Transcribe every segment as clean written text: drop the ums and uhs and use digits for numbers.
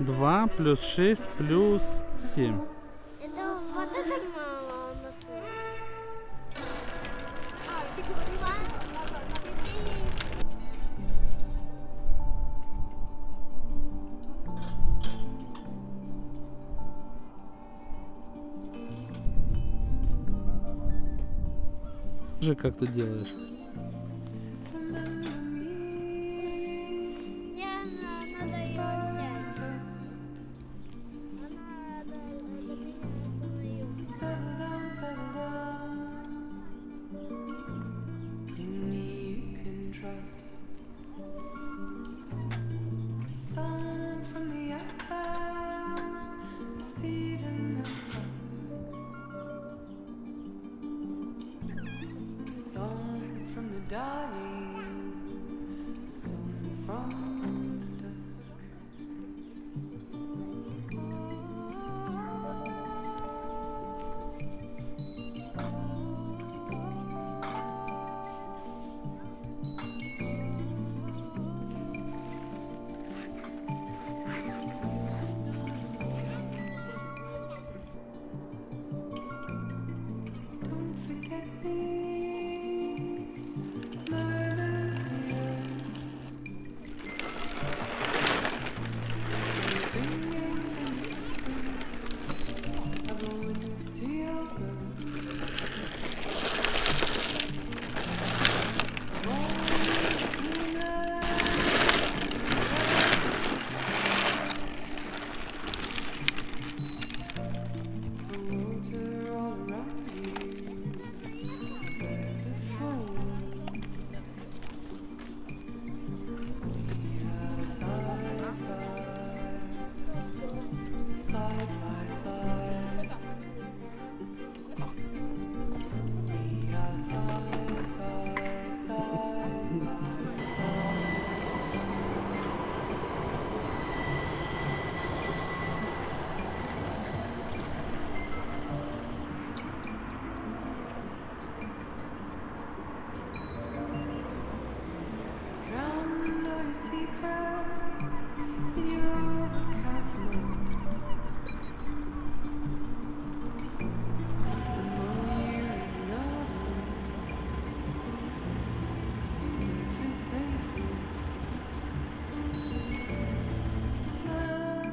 2 плюс 6 плюс 7. Это вот это мало у нас. А, ты говорила? Скажи, как ты делаешь? Мне надо ее снять. Надо ее.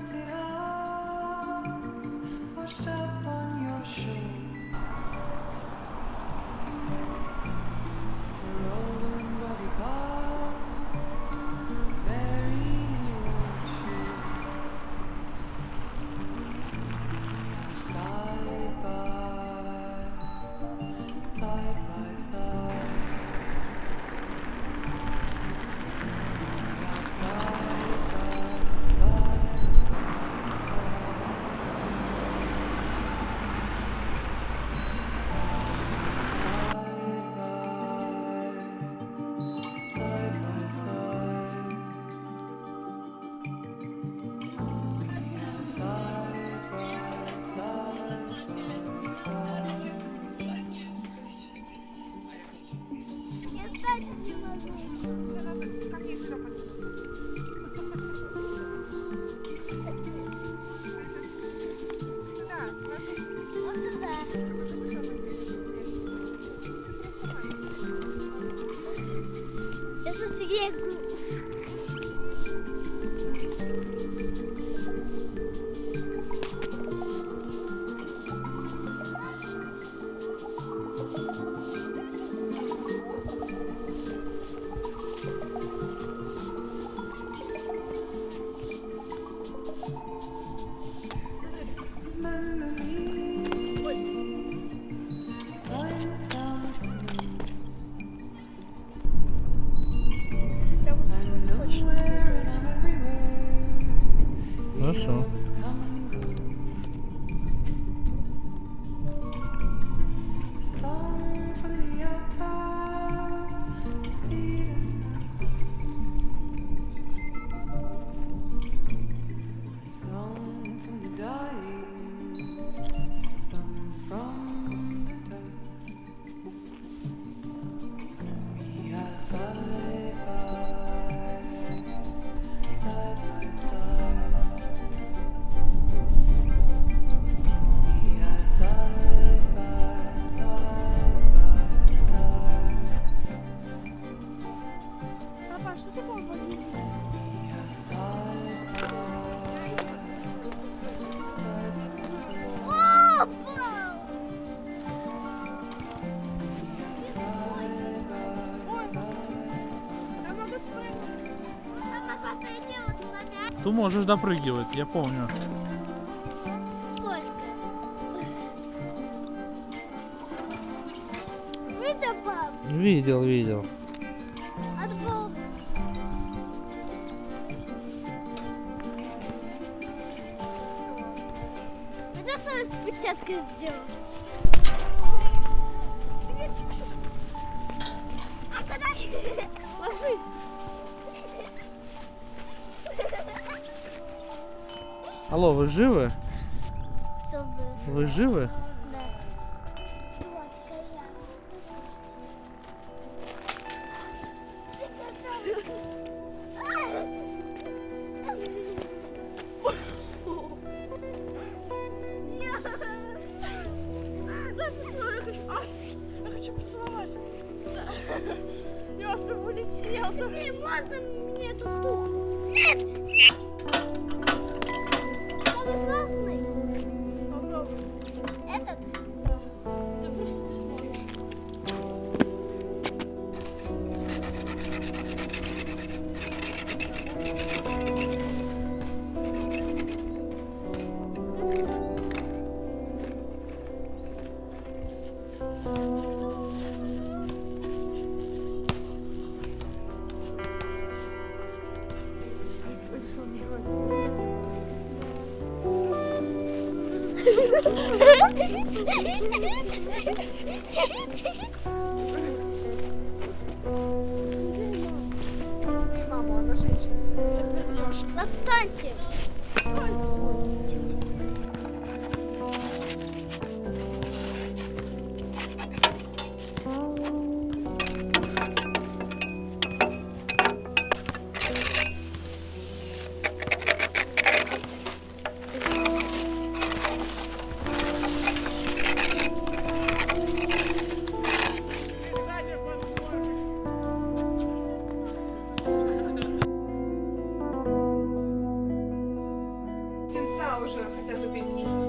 Я встать не могу. Как ей сюда подняться? Сюда, ложись. Вот сюда. Я со снегу. Хорошо. Side by side. Ты можешь допрыгивать, я помню. Скользко. Видел, пап? Видел, видел. Отбыл. Это сам с пятяткой сделал. А куда? Ложись. Алло, вы живы? Все зыл. Вы живы? Да. Дурачка я. Я хочу поцеловать. Я с тобой улетел. Не можно мне эту штуку. Нет! Нет! Он взрослый. Попробуй. Этот? Ты просто не сможешь. Не мама, она женщина. Девушка. Отстаньте. Птенца уже хотят убить.